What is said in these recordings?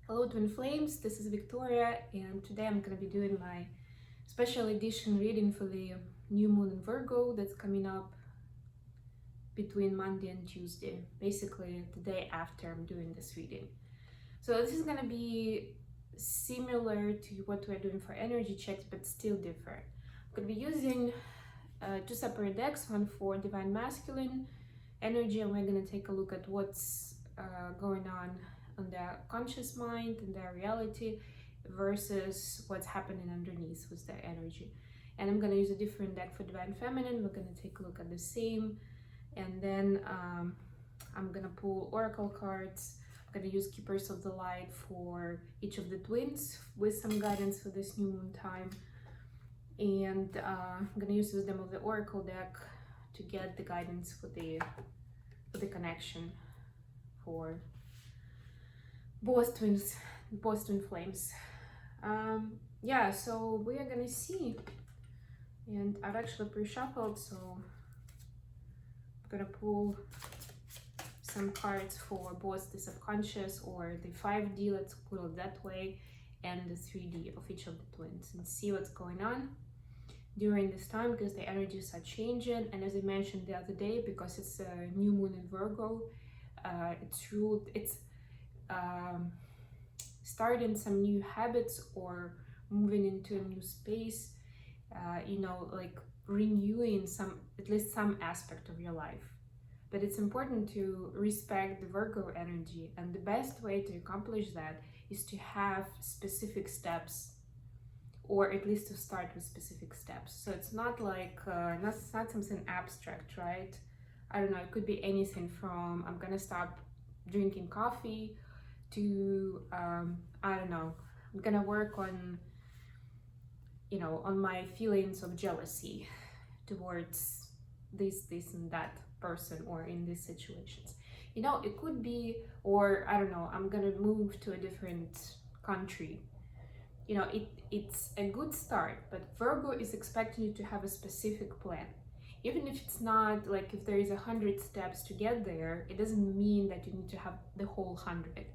Hello Twin Flames, this is Victoria and today I'm going to be doing my special edition reading for the new moon in Virgo that's coming up between Monday and Tuesday, basically the day after I'm doing this reading. So this is going to be similar to what we're doing for energy checks but still different. I'm going to be using two separate decks, one for Divine Masculine energy, and we're going to take a look at what's going on their conscious mind and their reality versus what's happening underneath with their energy. And I'm going to use a different deck for Divine Feminine. We're going to take a look at the same, and then I'm going to pull oracle cards. I'm going to use Keepers of the Light for each of the twins with some guidance for this new moon time, and I'm going to use Wisdom of the Oracle deck to get the guidance for the connection for both twin flames. Yeah, so we are gonna see, and I've actually pre-shuffled, so I'm gonna pull some cards for both the subconscious, or the 5D, let's put it that way, and the 3D of each of the twins, and see what's going on during this time, because the energies are changing. And as I mentioned the other day, because it's a new moon in Virgo, it's starting some new habits or moving into a new space, like renewing at least some aspect of your life. But it's important to respect the Virgo energy, and the best way to accomplish that is to have specific steps, or at least to start with specific steps. So it's not like not something abstract, right? I don't know, it could be anything from I'm gonna stop drinking coffee to I don't know, I'm gonna work on on my feelings of jealousy towards this and that person, or in these situations. It could be, or I don't know, I'm gonna move to a different country. It's a good start, but Virgo is expecting you to have a specific plan. Even if it's not like, if there is 100 steps to get there, it doesn't mean that you need to have the whole 100,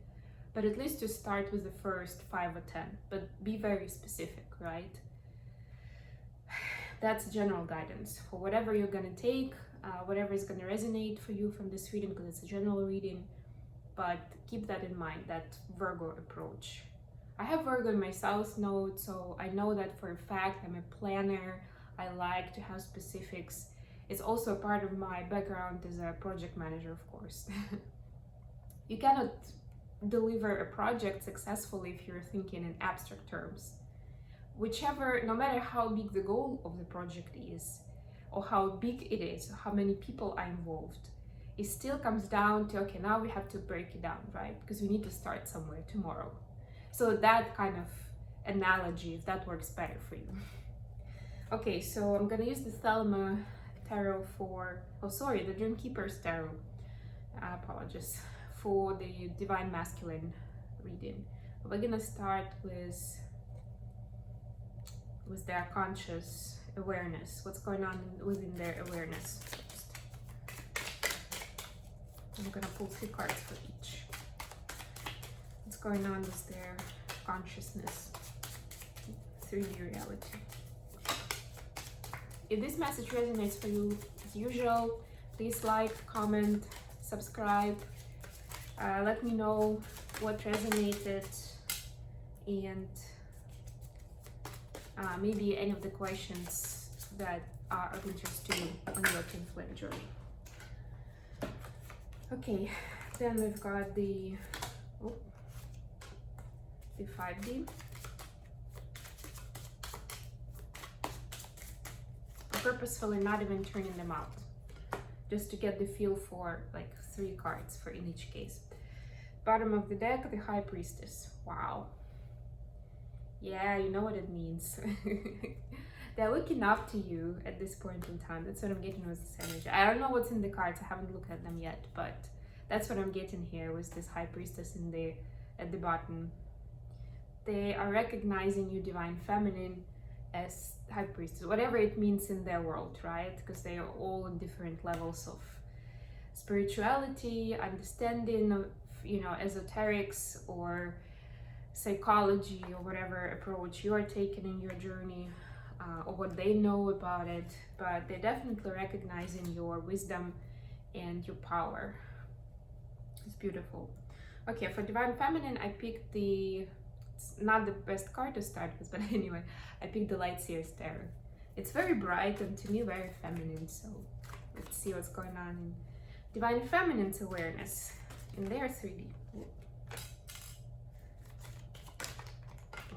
but at least to start with the first 5 or 10, but be very specific, right? That's general guidance for whatever you're gonna take, whatever is gonna resonate for you from this reading, because it's a general reading, but keep that in mind, that Virgo approach. I have Virgo in my South Node, so I know that for a fact. I'm a planner. I like to have specifics. It's also a part of my background as a project manager, of course. You cannot deliver a project successfully if you're thinking in abstract terms. No matter how big the goal of the project is, or how big it is, or how many people are involved, it still comes down to, okay, now we have to break it down, right? Because we need to start somewhere tomorrow. So that kind of analogy, if that works better for you. Okay, so I'm gonna use the Thelma Tarot the Dream Keepers Tarot, apologies, for the Divine Masculine reading. We're gonna start with their conscious awareness, what's going on within their awareness. I'm gonna pull 3 cards for each. What's going on with their consciousness, 3D reality. If this message resonates for you, as usual, please like, comment, subscribe. Let me know what resonated, and maybe any of the questions that are of interest to you on your twin flame journey. Okay, then we've got the 5D. I'm purposefully not even turning them out, just to get the feel for like 3 cards for in each case. Bottom of the deck, the High Priestess. Wow. Yeah, you know what it means. They're looking up to you at this point in time. That's what I'm getting with this energy. I don't know what's in the cards. I haven't looked at them yet, but that's what I'm getting here with this High Priestess at the bottom. They are recognizing you, Divine Feminine, as High Priestess, whatever it means in their world, right? Because they are all in different levels of spirituality, understanding of, esoterics, or psychology or whatever approach you are taking in your journey, or what they know about it, but they're definitely recognizing your wisdom and your power. It's beautiful. Okay, for Divine Feminine, I picked it's not the best card to start with, but anyway, I picked the Light Seer's Tarot. It's very bright and to me very feminine, so let's see what's going on in Divine Feminine's awareness in their 3D.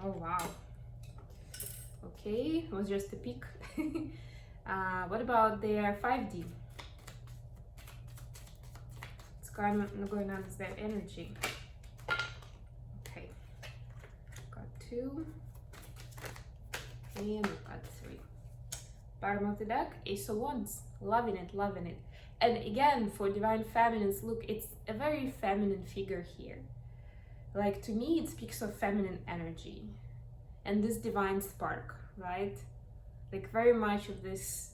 Oh wow. Okay, it was just a peek. What about their 5D? What's going on is their energy. Okay, got 2 and we've got 3. Bottom of the deck, Ace of Wands. Loving it, loving it. And again, for Divine Feminines, look, it's a very feminine figure here. Like, to me, it speaks of feminine energy and this divine spark, right? Like, very much of this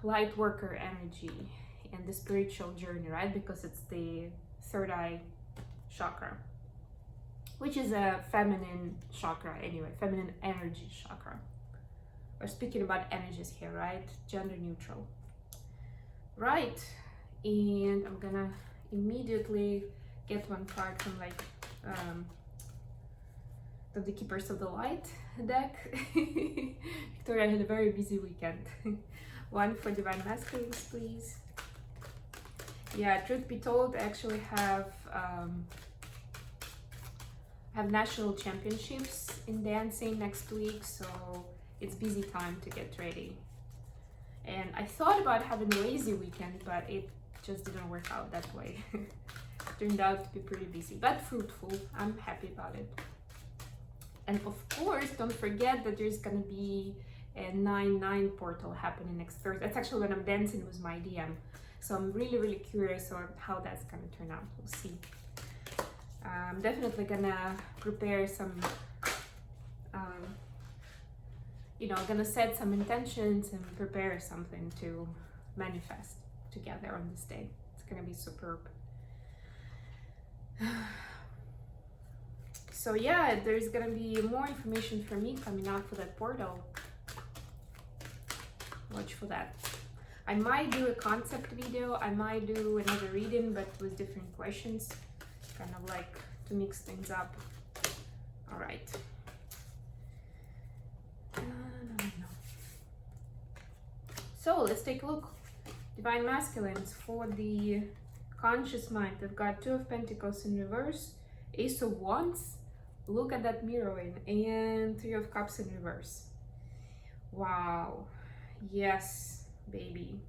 light worker energy and the spiritual journey, right? Because it's the third eye chakra, which is a feminine chakra anyway, feminine energy chakra. We're speaking about energies here, right? Gender neutral. Right, and I'm gonna immediately get one card from like the Keepers of the Light deck. Victoria had a very busy weekend. One for Divine Masculines, please. Yeah, truth be told, I actually have national championships in dancing next week, so it's busy time to get ready. And I thought about having a lazy weekend, but it just didn't work out that way. Turned out to be pretty busy, but fruitful. I'm happy about it. And of course, don't forget that there's gonna be a 9/9 portal happening next Thursday. That's actually when I'm dancing with my DM. So I'm really, really curious on how that's gonna turn out. We'll see. I'm definitely gonna prepare some, gonna set some intentions and prepare something to manifest together on this day. It's gonna be superb. So yeah, there's gonna be more information for me coming out for that portal. Watch for that. I might do a concept video, I might do another reading, but with different questions, kind of like to mix things up. All right. So let's take a look. Divine Masculines for the conscious mind. They've got 2 of Pentacles in reverse, Ace of Wands. Look at that mirroring, and 3 of Cups in reverse. Wow. Yes, baby.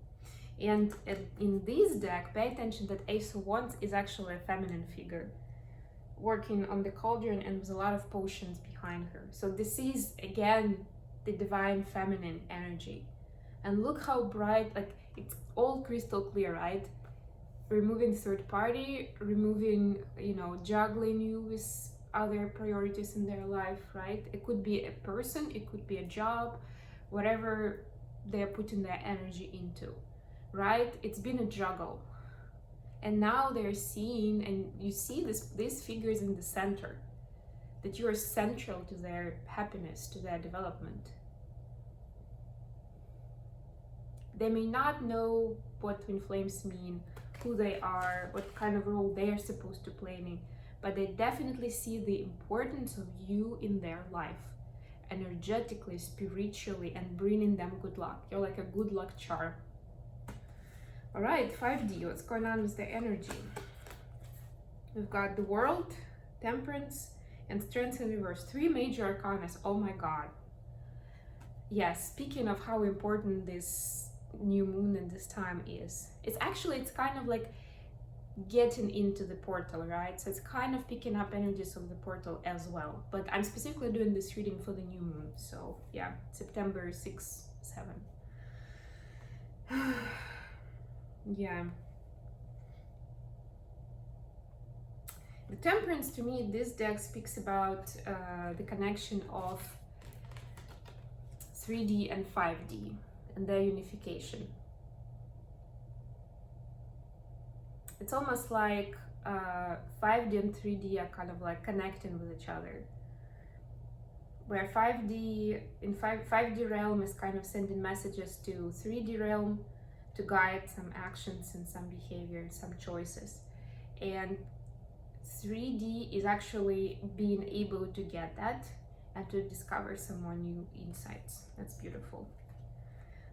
And in this deck, pay attention that Ace of Wands is actually a feminine figure working on the cauldron and with a lot of potions behind her. So this is, again, the divine feminine energy. And look how bright, like, it's all crystal clear, right? Removing third party, removing, juggling you with other priorities in their life, right? It could be a person, it could be a job, whatever they're putting their energy into, right? It's been a juggle. And now they're seeing, and you see these figures in the center, that you are central to their happiness, to their development. They may not know what twin flames mean, who they are, what kind of role they are supposed to play in, but they definitely see the importance of you in their life, energetically, spiritually, and bringing them good luck. You're like a good luck charm. All right, 5D, what's going on with the energy? We've got the World, Temperance, and Strength in reverse. 3 major arcana. Oh my God. Yes, speaking of how important this new moon and this time is, it's kind of like getting into the portal, right? So it's kind of picking up energies of the portal as well. But I'm specifically doing this reading for the new moon. So yeah, September 6, 7. Yeah. The Temperance, to me, this deck speaks about the connection of 3D and 5D and their unification. It's almost like 5D and 3D are kind of like connecting with each other. Where 5D realm is kind of sending messages to 3D realm to guide some actions and some behavior, some choices. And 3D is actually being able to get that and to discover some more new insights. That's beautiful.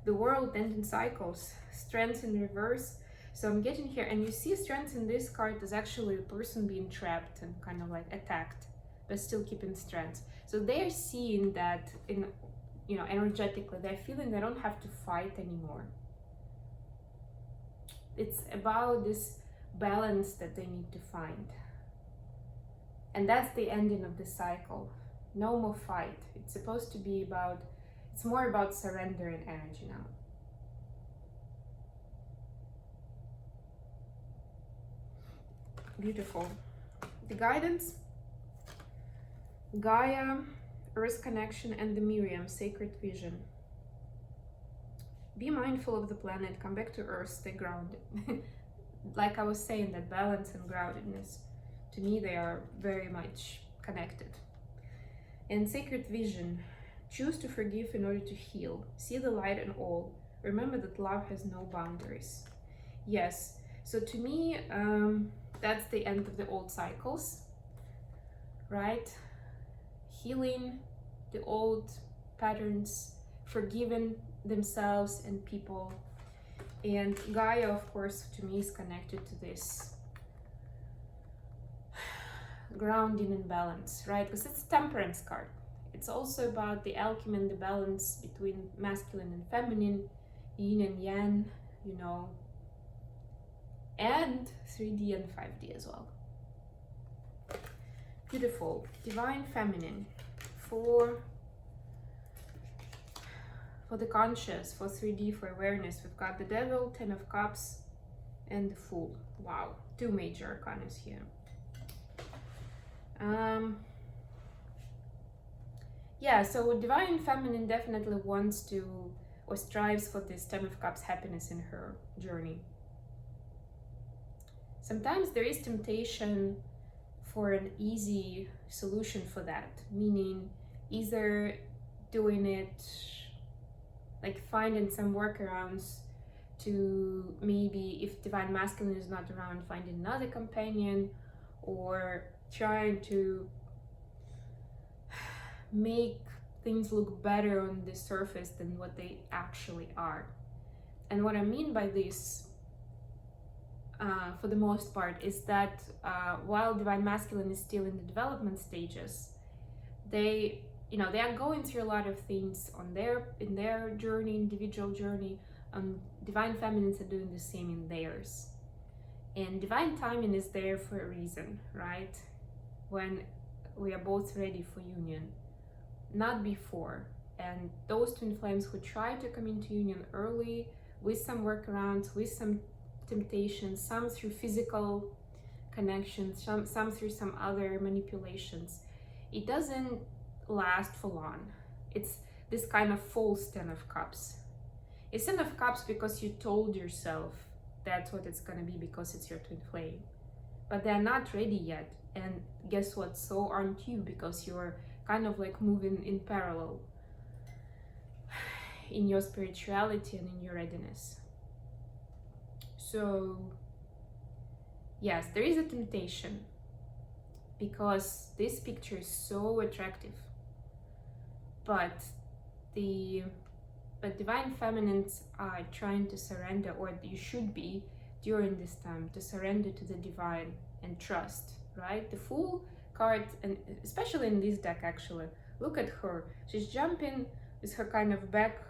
The world ending cycles, strength in reverse. So I'm getting here, and you see strength in this card is actually the person being trapped and kind of like attacked, but still keeping strength. So they're seeing that in, you know, energetically, they're feeling they don't have to fight anymore. It's about this balance that they need to find. And that's the ending of the cycle. No more fight. It's supposed to be about, it's more about surrender and energy now. Beautiful. The guidance, Gaia, Earth connection, and the Miriam, sacred vision. Be mindful of the planet, come back to Earth, stay grounded. Like I was saying, that balance and groundedness, to me, they are very much connected. And sacred vision, choose to forgive in order to heal. See the light in all. Remember that love has no boundaries. Yes, so to me, that's the end of the old cycles, right? Healing the old patterns, forgiving themselves and people. And Gaia, of course, to me is connected to this grounding and balance, right? Because it's a temperance card. It's also about the alchemy and the balance between masculine and feminine, yin and yang, you know, and 3D and 5D as well. Beautiful. Divine feminine for the conscious, for 3D, for awareness. We've got the Devil, 10 of Cups, and the Fool. Wow, two major arcana here. Yeah, so Divine Feminine definitely wants to, or strives for this 10 of Cups happiness in her journey. Sometimes there is temptation for an easy solution for that, meaning either doing it, like finding some workarounds to maybe, if Divine Masculine is not around, finding another companion, or trying to make things look better on the surface than what they actually are. And what I mean by this, for the most part, is that while Divine Masculine is still in the development stages, they are going through a lot of things in their journey, individual journey. Divine Feminines are doing the same in theirs. And divine timing is there for a reason, right? When we are both ready for union, not before. And those twin flames who try to come into union early with some workarounds, with some temptations, some through physical connections, some through some other manipulations, it doesn't last for long. It's this kind of false 10 of Cups. It's 10 of Cups because you told yourself that's what it's gonna be because it's your twin flame. But they're not ready yet. And guess what? So aren't you, because you're kind of like moving in parallel in your spirituality and in your readiness. So yes, there is a temptation because this picture is so attractive, but Divine Feminines are trying to surrender, or you should be during this time, to surrender to the divine and trust, right? The Fool card, and especially in this deck, actually, look at her. She's jumping with her kind of back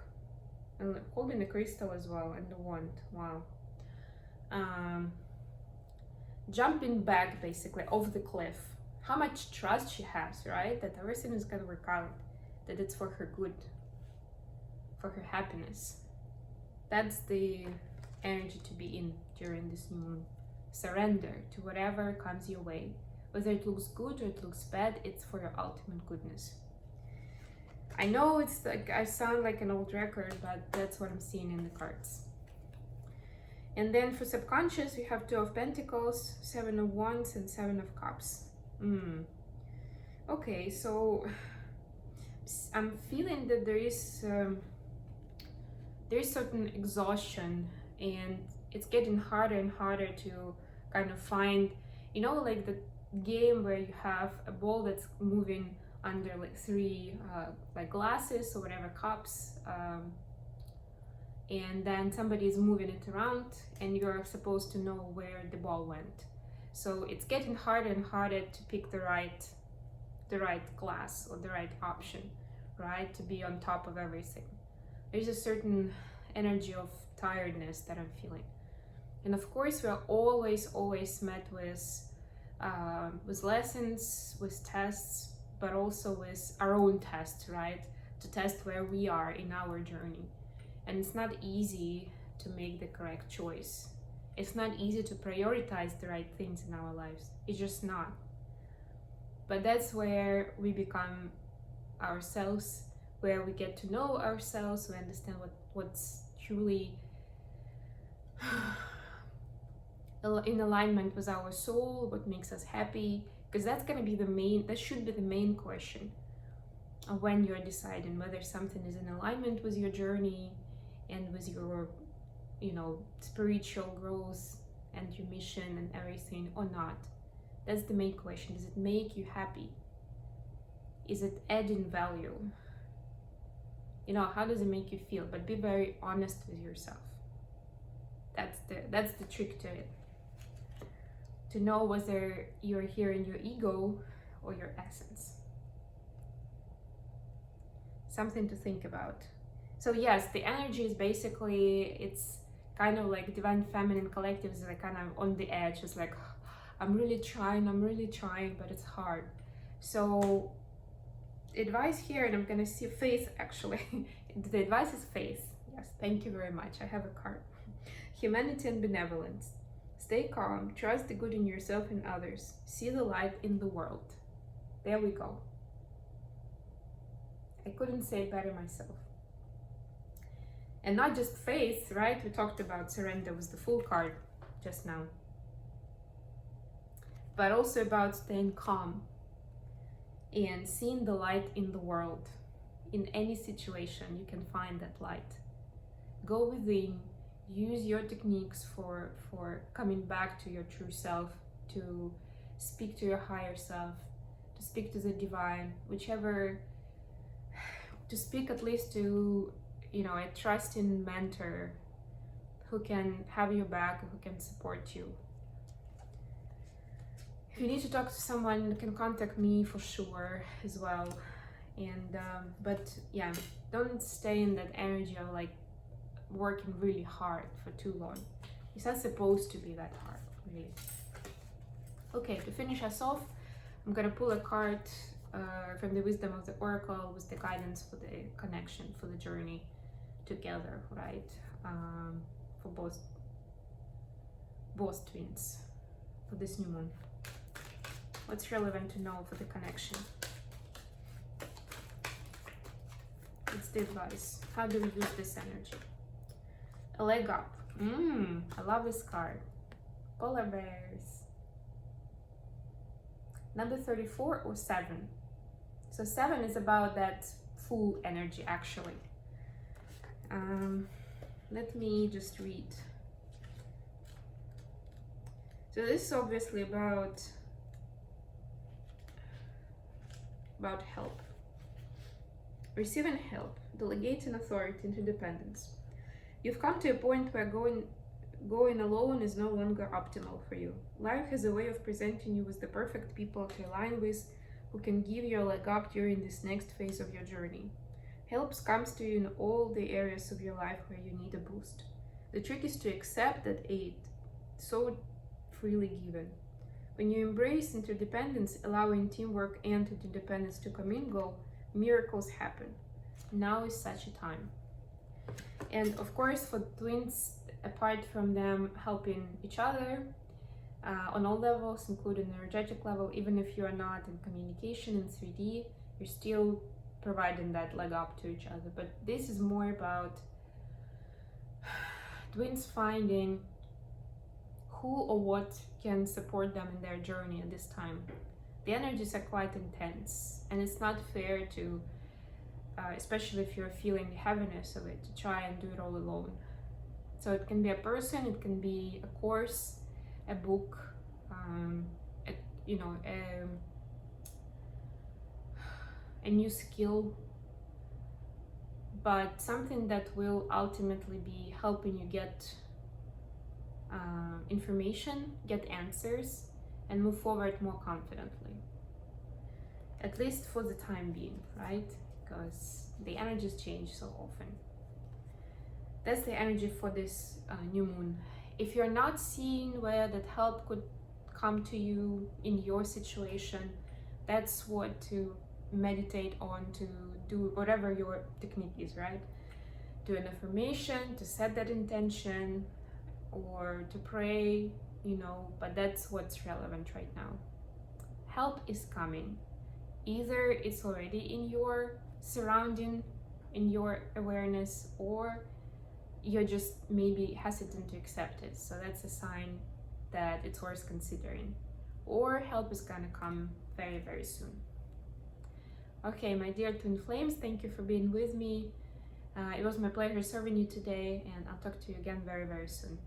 and holding the crystal as well, and the wand. Wow. Jumping back basically off the cliff. How much trust she has, right? That everything is gonna work out, that it's for her good, for her happiness. That's the energy to be in during this new moon. Surrender to whatever comes your way. Whether it looks good or it looks bad, it's for your ultimate goodness. I know it's like I sound like an old record, but that's what I'm seeing in the cards. And then for subconscious, we have Two of Pentacles, Seven of Wands, and Seven of Cups. Okay, so I'm feeling that there is certain exhaustion, and it's getting harder and harder to kind of find, you know, like the game where you have a ball that's moving under like three like glasses or whatever, cups, and then somebody is moving it around and you're supposed to know where the ball went. So it's getting harder and harder to pick the right glass or the right option, right, to be on top of everything. There's a certain energy of tiredness that I'm feeling. And of course we're always met with lessons, with tests, but also with our own tests, right, to test where we are in our journey. And it's not easy to make the correct choice. It's not easy to prioritize the right things in our lives. It's just not. But that's where we become ourselves, where we get to know ourselves, we understand what's truly in alignment with our soul, what makes us happy, because that should be the main question when you're deciding whether something is in alignment with your journey and with your, you know, spiritual growth and your mission and everything or not. That's the main question. Does it make you happy? Is it adding value? You know, how does it make you feel? But be very honest with yourself. That's the trick to it. To know whether you're here in your ego or your essence. Something to think about. So yes, the energy is basically, it's kind of like Divine Feminine Collective is like kind of on the edge. It's like, I'm really trying, but it's hard. So advice here, and I'm gonna see faith actually. The advice is faith. Yes, thank you very much. I have a card. Humanity and benevolence. Stay calm, trust the good in yourself and others. See the light in the world. There we go. I couldn't say it better myself. And not just faith, right? We talked about surrender was the Fool card just now. But also about staying calm and seeing the light in the world. In any situation, you can find that light. Go within, use your techniques for coming back to your true self, to speak to your higher self, to speak to the divine, whichever, to speak at least to, you know, a trusting mentor who can have your back, who can support you. If you need to talk to someone, you can contact me for sure as well. And but yeah, don't stay in that energy of like working really hard for too long. It's not supposed to be that hard, really. Okay, to finish us off, I'm gonna pull a card from the wisdom of the oracle with the guidance for the connection, for the journey together, right? For both twins, for this new moon. What's relevant to know for the connection? It's the advice. How do we use this energy? A leg up. I love this card. Polar bears. Number 34 or 7. So 7 is about that full energy, actually. Let me just read. So this is obviously about help. Receiving help, delegating authority into dependence. You've come to a point where going alone is no longer optimal for you. Life has a way of presenting you with the perfect people to align with, who can give you a leg up during this next phase of your journey. Help comes to you in all the areas of your life where you need a boost. The trick is to accept that aid, so freely given. When you embrace interdependence, allowing teamwork and interdependence to commingle, miracles happen. Now is such a time. And of course, for twins, apart from them helping each other on all levels, including energetic level, even if you are not in communication in 3D, you're still providing that leg up to each other. But this is more about twins finding who or what can support them in their journey at this time. The energies are quite intense, and it's not fair to, especially if you're feeling the heaviness of it, to try and do it all alone. So it can be a person, it can be a course, a book, a, you know, a new skill, but something that will ultimately be helping you get information, get answers, and move forward more confidently. At least for the time being, right? Because the energies change so often. That's the energy for this new moon. If you're not seeing where that help could come to you in your situation, that's what to meditate on, to do whatever your technique is, right? Do an affirmation, to set that intention, or to pray, but that's what's relevant right now. Help is coming. Either it's already in your surrounding, in your awareness, or you're just maybe hesitant to accept it. So that's a sign that it's worth considering. Or help is gonna come very, very soon. Okay, my dear twin flames, thank you for being with me. It was my pleasure serving you today, and I'll talk to you again very, very soon.